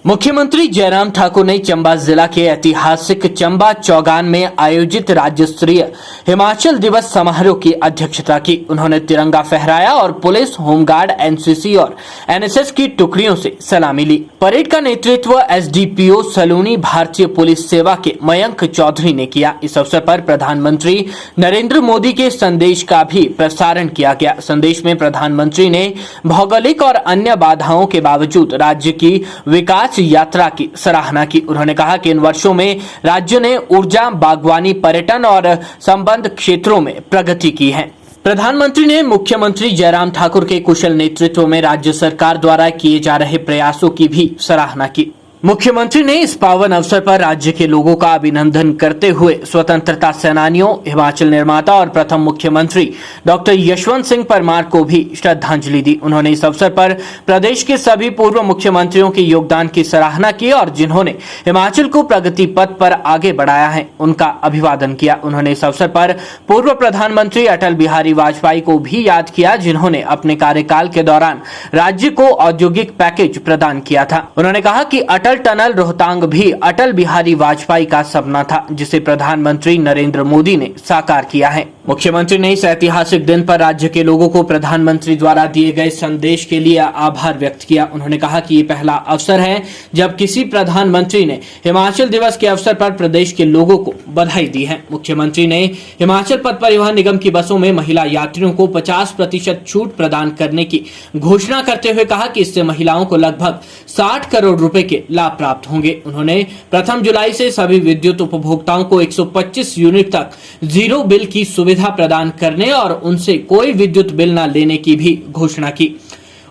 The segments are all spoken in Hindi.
मुख्यमंत्री जयराम ठाकुर ने चंबा जिला के ऐतिहासिक चंबा चौगान में आयोजित राज्य स्तरीय हिमाचल दिवस समारोह की अध्यक्षता की। उन्होंने तिरंगा फहराया और पुलिस, होमगार्ड, एनसीसी और एनएसएस की टुकड़ियों से सलामी ली। परेड का नेतृत्व एसडीपीओ सलूनी भारतीय पुलिस सेवा के मयंक चौधरी ने किया। इस अवसर पर प्रधानमंत्री नरेंद्र मोदी के संदेश का भी प्रसारण किया गया। संदेश में प्रधानमंत्री ने भौगोलिक और अन्य बाधाओं के बावजूद राज्य की विकास यात्रा की सराहना की। उन्होंने कहा कि इन वर्षों में राज्य ने ऊर्जा, बागवानी, पर्यटन और संबंध क्षेत्रों में प्रगति की है। प्रधानमंत्री ने मुख्यमंत्री जयराम ठाकुर के कुशल नेतृत्व में राज्य सरकार द्वारा किए जा रहे प्रयासों की भी सराहना की। मुख्यमंत्री ने इस पावन अवसर पर राज्य के लोगों का अभिनंदन करते हुए स्वतंत्रता सेनानियों, हिमाचल निर्माता और प्रथम मुख्यमंत्री डॉक्टर यशवंत सिंह परमार को भी श्रद्धांजलि दी। उन्होंने इस अवसर पर प्रदेश के सभी पूर्व मुख्यमंत्रियों के योगदान की सराहना की और जिन्होंने हिमाचल को प्रगति पथ पर आगे बढ़ाया है, उनका अभिवादन किया। उन्होंने इस अवसर पर पूर्व प्रधानमंत्री अटल बिहारी वाजपेयी को भी याद किया, जिन्होंने अपने कार्यकाल के दौरान राज्य को औद्योगिक पैकेज प्रदान किया था। उन्होंने कहा कि अटल टनल रोहतांग भी अटल बिहारी वाजपेयी का सपना था, जिसे प्रधानमंत्री नरेंद्र मोदी ने साकार किया है। मुख्यमंत्री ने इस ऐतिहासिक दिन पर राज्य के लोगों को प्रधानमंत्री द्वारा दिए गए संदेश के लिए आभार व्यक्त किया। उन्होंने कहा कि ये पहला अवसर है जब किसी प्रधानमंत्री ने हिमाचल दिवस के अवसर पर प्रदेश के लोगों को बधाई दी है। मुख्यमंत्री ने हिमाचल पथ परिवहन निगम की बसों में महिला यात्रियों को 50% छूट प्रदान करने की घोषणा करते हुए कहा कि इससे महिलाओं को लगभग 60 करोड़ रुपए के लाभ प्राप्त होंगे। उन्होंने प्रथम जुलाई से सभी विद्युत उपभोक्ताओं को 125 यूनिट तक जीरो बिल की सुविधा प्रदान करने और उनसे कोई विद्युत बिल न लेने की भी घोषणा की।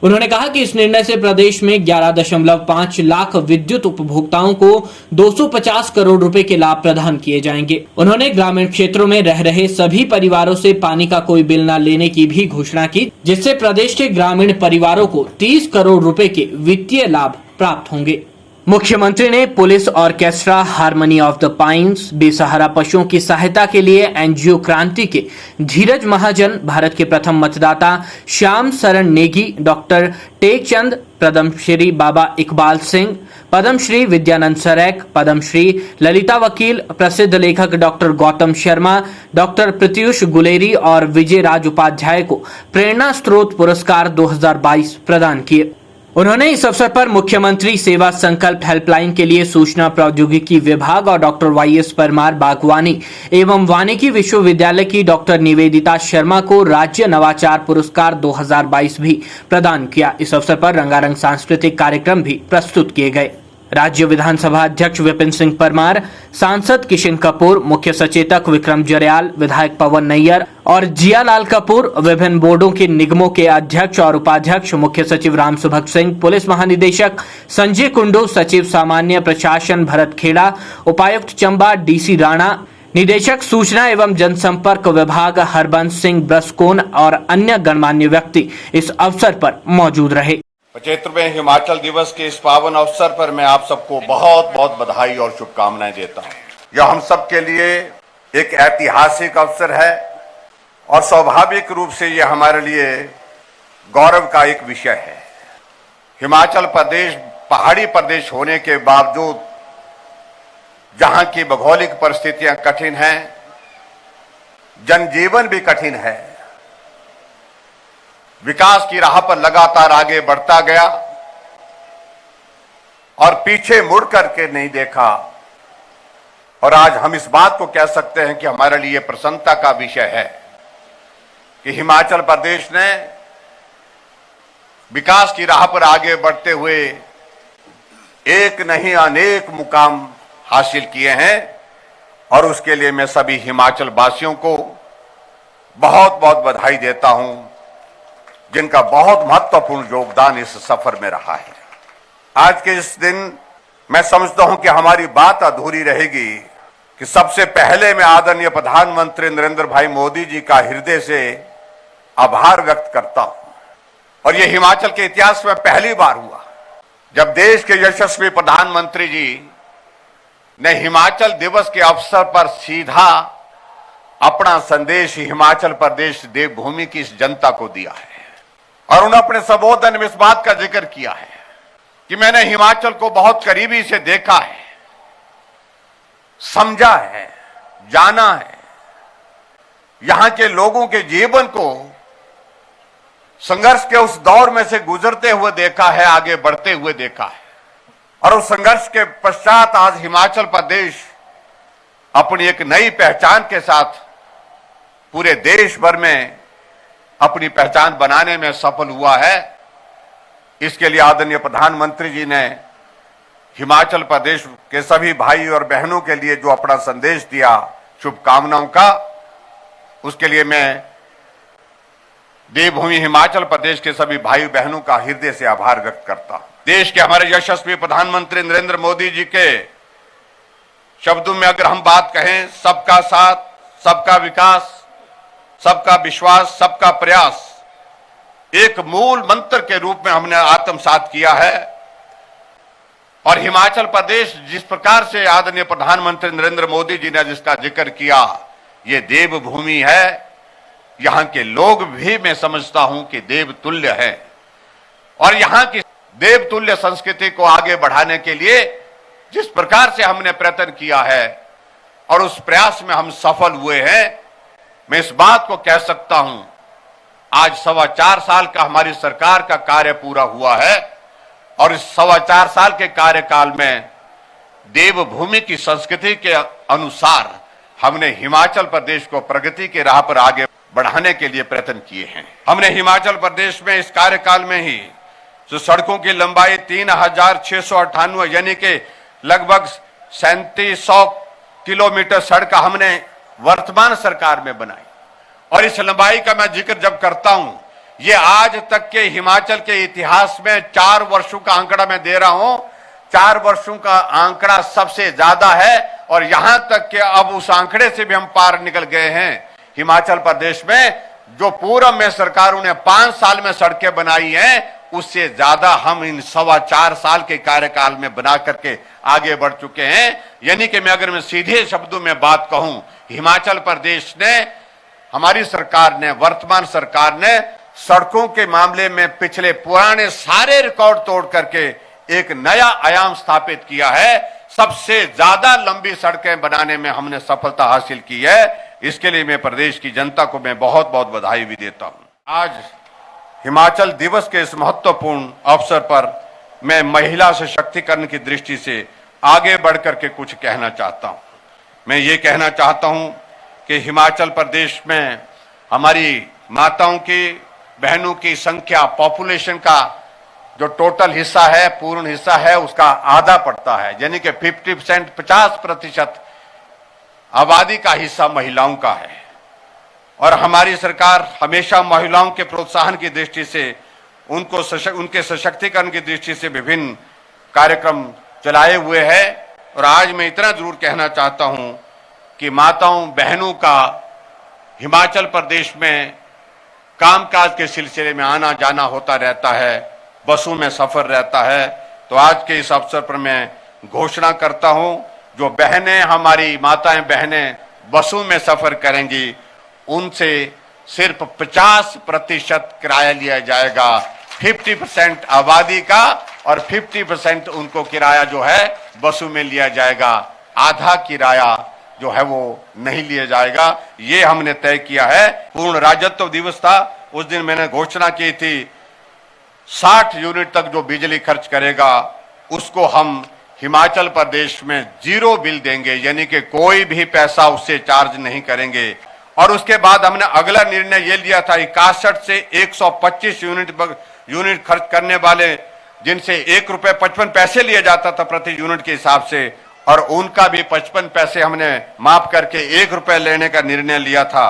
उन्होंने कहा कि इस निर्णय से प्रदेश में 11.5 लाख विद्युत उपभोक्ताओं को 250 करोड़ रुपए के लाभ प्रदान किए जाएंगे। उन्होंने ग्रामीण क्षेत्रों में रह रहे सभी परिवारों से पानी का कोई बिल न लेने की भी घोषणा की, जिससे प्रदेश के ग्रामीण परिवारों को 30 करोड़ रुपए के वित्तीय लाभ प्राप्त होंगे। मुख्यमंत्री ने police orchestra harmony of the pines, बेसहारा पशुओं की सहायता के लिए एनजीओ क्रांति के धीरज महाजन, भारत के प्रथम मतदाता श्याम शरण नेगी, डॉक्टर टेकचंद, पद्मश्री बाबा इकबाल सिंह, पद्मश्री विद्यानंद सरेक, पद्मश्री ललिता वकील, प्रसिद्ध लेखक डॉक्टर गौतम शर्मा, डॉक्टर प्रत्युष गुलेरी और विजय राज उपाध्याय को प्रेरणा स्रोत पुरस्कार 2022 प्रदान किए। उन्होंने इस अवसर पर मुख्यमंत्री सेवा संकल्प हेल्पलाइन के लिए सूचना प्रौद्योगिकी विभाग और डॉक्टर वाईएस परमार बागवानी एवं वानिकी विश्वविद्यालय की डॉक्टर निवेदिता शर्मा को राज्य नवाचार पुरस्कार 2022 भी प्रदान किया। इस अवसर पर रंगारंग सांस्कृतिक कार्यक्रम भी प्रस्तुत किए गए। राज्य विधानसभा अध्यक्ष विपिन सिंह परमार, सांसद किशन कपूर, मुख्य सचेतक विक्रम जरयाल, विधायक पवन नैयर और जियालाल कपूर, विभिन्न बोर्डों के निगमों के अध्यक्ष और उपाध्यक्ष, मुख्य सचिव रामसुभग सिंह, पुलिस महानिदेशक संजय कुंडू, सचिव सामान्य प्रशासन भरत खेड़ा, उपायुक्त चंबा डीसी राणा, निदेशक सूचना एवं जनसंपर्क विभाग हरबंस सिंह ब्रसकोन और अन्य गणमान्य व्यक्ति इस अवसर पर मौजूद रहे। 75वें हिमाचल दिवस के इस पावन अवसर पर मैं आप सबको बहुत बहुत बधाई और शुभकामनाएं देता हूं। यह हम सब के लिए एक ऐतिहासिक अवसर है और स्वाभाविक रूप से यह हमारे लिए गौरव का एक विषय है। हिमाचल प्रदेश पहाड़ी प्रदेश होने के बावजूद जहां की भौगोलिक परिस्थितियां कठिन हैं, जनजीवन भी कठिन है, विकास की राह पर लगातार आगे बढ़ता गया और पीछे मुड़ करके नहीं देखा। और आज हम इस बात को कह सकते हैं कि हमारे लिए प्रसन्नता का विषय है कि हिमाचल प्रदेश ने विकास की राह पर आगे बढ़ते हुए एक नहीं अनेक मुकाम हासिल किए हैं और उसके लिए मैं सभी हिमाचल वासियों को बहुत बहुत बधाई देता हूं, जिनका बहुत महत्वपूर्ण योगदान इस सफर में रहा है। आज के इस दिन मैं समझता हूं कि हमारी बात अधूरी रहेगी कि सबसे पहले मैं आदरणीय प्रधानमंत्री नरेंद्र भाई मोदी जी का हृदय से आभार व्यक्त करता हूं। और यह हिमाचल के इतिहास में पहली बार हुआ जब देश के यशस्वी प्रधानमंत्री जी ने हिमाचल दिवस के अवसर पर सीधा अपना संदेश हिमाचल प्रदेश देवभूमि की इस जनता को दिया है। और उन्होंने अपने संबोधन में इस बात का जिक्र किया है कि मैंने हिमाचल को बहुत करीबी से देखा है, समझा है, जाना है, यहां के लोगों के जीवन को संघर्ष के उस दौर में से गुजरते हुए देखा है, आगे बढ़ते हुए देखा है। और उस संघर्ष के पश्चात आज हिमाचल प्रदेश अपनी एक नई पहचान के साथ पूरे देश भर में अपनी पहचान बनाने में सफल हुआ है। इसके लिए आदरणीय प्रधानमंत्री जी ने हिमाचल प्रदेश के सभी भाई और बहनों के लिए जो अपना संदेश दिया, शुभकामनाओं का, उसके लिए मैं देवभूमि हिमाचल प्रदेश के सभी भाई बहनों का हृदय से आभार व्यक्त करता हूं। देश के हमारे यशस्वी प्रधानमंत्री नरेंद्र मोदी जी के शब्दों में अगर हम बात कहें, सबका साथ, सबका विकास, सबका विश्वास, सबका प्रयास एक मूल मंत्र के रूप में हमने आत्मसात किया है। और हिमाचल प्रदेश जिस प्रकार से आदरणीय प्रधानमंत्री नरेंद्र मोदी जी ने जिसका जिक्र किया, ये देवभूमि है। यहां के लोग भी मैं समझता हूं कि देवतुल्य है। और यहां की देवतुल्य संस्कृति को आगे बढ़ाने के लिए जिस प्रकार से हमने प्रयत्न किया है और उस प्रयास में हम सफल हुए हैं, मैं इस बात को कह सकता हूं, आज 4.25 साल का हमारी सरकार का कार्य पूरा हुआ है और इस 4.25 साल के कार्यकाल में देवभूमि की संस्कृति के अनुसार हमने हिमाचल प्रदेश को प्रगति के राह पर आगे बढ़ाने के लिए प्रयत्न किए हैं। हमने हिमाचल प्रदेश में इस कार्यकाल में ही जो सड़कों की लंबाई 3,698 यानी कि लगभग 3700 किलोमीटर सड़क हमने वर्तमान सरकार में बनाई। और इस लंबाई का मैं जिक्र जब करता हूं, ये आज तक के हिमाचल के इतिहास में 4 वर्षों का आंकड़ा मैं दे रहा हूं, 4 वर्षों का आंकड़ा सबसे ज्यादा है। और यहां तक कि अब उस आंकड़े से भी हम पार निकल गए हैं। हिमाचल प्रदेश में जो पूर्व में सरकारों ने 5 साल में सड़कें बनाई हैं, उससे ज्यादा हम इन 4.25 साल के कार्यकाल में बना करके आगे बढ़ चुके हैं। यानी कि मैं सीधे शब्दों में बात कहूं, हिमाचल प्रदेश ने, हमारी सरकार ने, वर्तमान सरकार ने सड़कों के मामले में पिछले पुराने सारे रिकॉर्ड तोड़ करके एक नया आयाम स्थापित किया है। सबसे ज्यादा लंबी सड़कें बनाने में हमने सफलता हासिल की है। इसके लिए मैं प्रदेश की जनता को मैं बहुत बहुत बधाई भी देता हूं। आज हिमाचल दिवस के इस महत्वपूर्ण अवसर पर मैं महिला सशक्तिकरण की दृष्टि से आगे बढ़कर के कुछ कहना चाहता हूं। मैं ये कहना चाहता हूं कि हिमाचल प्रदेश में हमारी माताओं की, बहनों की संख्या, पॉपुलेशन का जो टोटल हिस्सा है, पूर्ण हिस्सा है, उसका आधा पड़ता है। यानी कि 50%, 50% आबादी का हिस्सा महिलाओं का है। और हमारी सरकार हमेशा महिलाओं के प्रोत्साहन की दृष्टि से, उनके सशक्तिकरण की दृष्टि से विभिन्न कार्यक्रम चलाए हुए है। और आज मैं इतना जरूर कहना चाहता हूं कि माताओं, बहनों का हिमाचल प्रदेश में कामकाज के सिलसिले में आना जाना होता रहता है, बसों में सफर रहता है। तो आज के इस अवसर पर मैं घोषणा करता हूं, जो बहनें, हमारी माताएं बहनें बसों में सफर करेंगी, उनसे सिर्फ 50% किराया लिया जाएगा। 50% आबादी का और 50% उनको किराया जो है बसों में लिया जाएगा। आधा किराया जो है वो नहीं लिया जाएगा। ये हमने तय किया है। पूर्ण राज्यत्व दिवस था, उस दिन मैंने घोषणा की थी 60 यूनिट तक जो बिजली खर्च करेगा उसको हम हिमाचल प्रदेश में 0 बिल देंगे, यानी कि कोई भी पैसा उससे चार्ज नहीं करेंगे। और उसके बाद हमने अगला निर्णय ये लिया था 61 से 125 यूनिट खर्च करने वाले, जिनसे ₹1.55 लिया जाता था प्रति यूनिट के हिसाब से, और उनका भी 55 पैसे हमने माफ करके ₹1 लेने का निर्णय लिया था।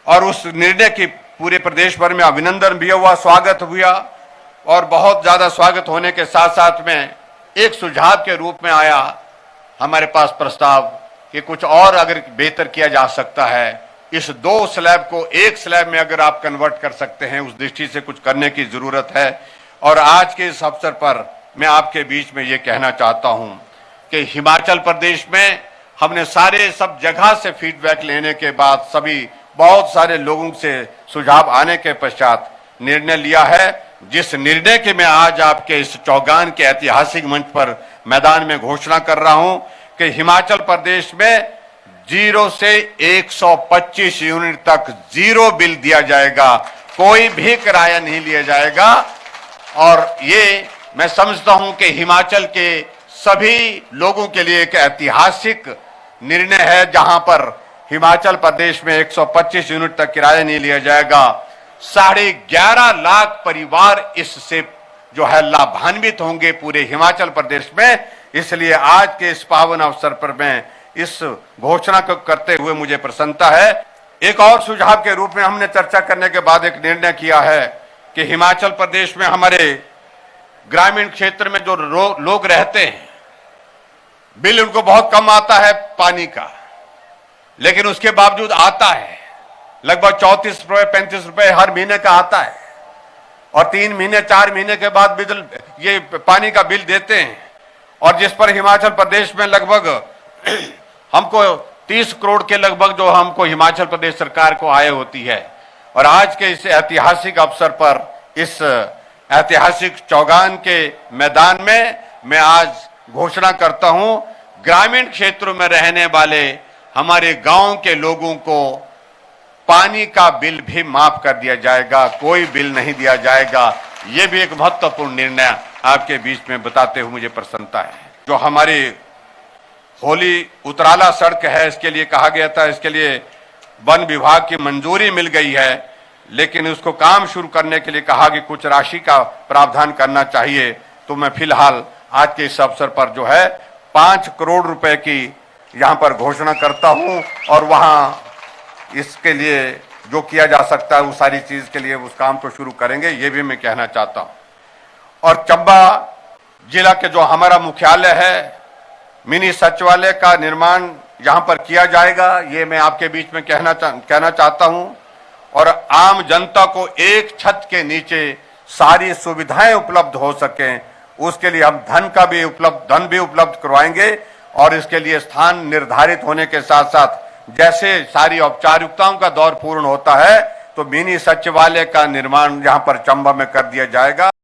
और उस निर्णय की पूरे प्रदेश भर में अभिनंदन भी हुआ, स्वागत हुआ। और बहुत ज्यादा स्वागत होने के साथ साथ में एक सुझाव के रूप में आया हमारे पास प्रस्ताव कि कुछ और अगर बेहतर किया जा सकता है, इस 2 स्लैब को 1 स्लैब में अगर आप कन्वर्ट कर सकते हैं, उस दृष्टि से कुछ करने की जरूरत है। और आज के इस अवसर पर मैं आपके बीच में ये कहना चाहता हूं कि हिमाचल प्रदेश में हमने सब जगह से फीडबैक लेने के बाद, सभी बहुत सारे लोगों से सुझाव आने के पश्चात निर्णय लिया है। जिस निर्णय की मैं आज आपके इस चौगान के ऐतिहासिक मंच पर मैदान में घोषणा कर रहा हूं कि हिमाचल प्रदेश में 0 से 125 यूनिट तक जीरो बिल दिया जाएगा, कोई भी किराया नहीं लिया जाएगा। और ये मैं समझता हूं कि हिमाचल के सभी लोगों के लिए एक ऐतिहासिक निर्णय है, जहां पर हिमाचल प्रदेश में 125 यूनिट तक किराया नहीं लिया जाएगा। 11.5 लाख परिवार इससे जो है लाभान्वित होंगे पूरे हिमाचल प्रदेश में। इसलिए आज के इस पावन अवसर पर मैं इस घोषणा को करते हुए मुझे प्रसन्नता है। एक और सुझाव के रूप में हमने चर्चा करने के बाद एक निर्णय किया है कि हिमाचल प्रदेश में हमारे ग्रामीण क्षेत्र में जो लोग रहते हैं, बिल उनको बहुत कम आता है पानी का, लेकिन उसके बावजूद आता है लगभग 34 रुपए 35 रुपए हर महीने का आता है। और 3 महीने 4 महीने के बाद ये पानी का बिल देते हैं। और जिस पर हिमाचल प्रदेश में लगभग हमको 30 करोड़ के लगभग जो हमको हिमाचल प्रदेश सरकार को आय होती है। और आज के इस ऐतिहासिक अवसर पर, इस ऐतिहासिक चौगान के मैदान में मैं आज घोषणा करता हूं, ग्रामीण क्षेत्रों में रहने वाले हमारे गांव के लोगों को पानी का बिल भी माफ कर दिया जाएगा, कोई बिल नहीं दिया जाएगा। ये भी एक महत्वपूर्ण निर्णय आपके बीच में बताते हुए मुझे प्रसन्नता है। जो हमारी होली उतराला सड़क है, इसके लिए कहा गया था, इसके लिए वन विभाग की मंजूरी मिल गई है, लेकिन उसको काम शुरू करने के लिए कहा कि कुछ राशि का प्रावधान करना चाहिए। तो मैं फिलहाल आज के इस अवसर पर जो है 5 करोड़ रुपए की यहां पर घोषणा करता हूं। और वहां इसके लिए जो किया जा सकता है उस सारी चीज के लिए उस काम को शुरू करेंगे, ये भी मैं कहना चाहता हूं। और चंबा जिला के जो हमारा मुख्यालय है, मिनी सचिवालय का निर्माण यहां पर किया जाएगा, ये मैं आपके बीच में कहना चाहता हूं। और आम जनता को एक छत के नीचे सारी सुविधाएं उपलब्ध हो सकें, उसके लिए हम धन भी उपलब्ध करवाएंगे। और इसके लिए स्थान निर्धारित होने के साथ साथ जैसे सारी औपचारिकताओं का दौर पूर्ण होता है, तो मिनी सचिवालय का निर्माण यहां पर चंबा में कर दिया जाएगा।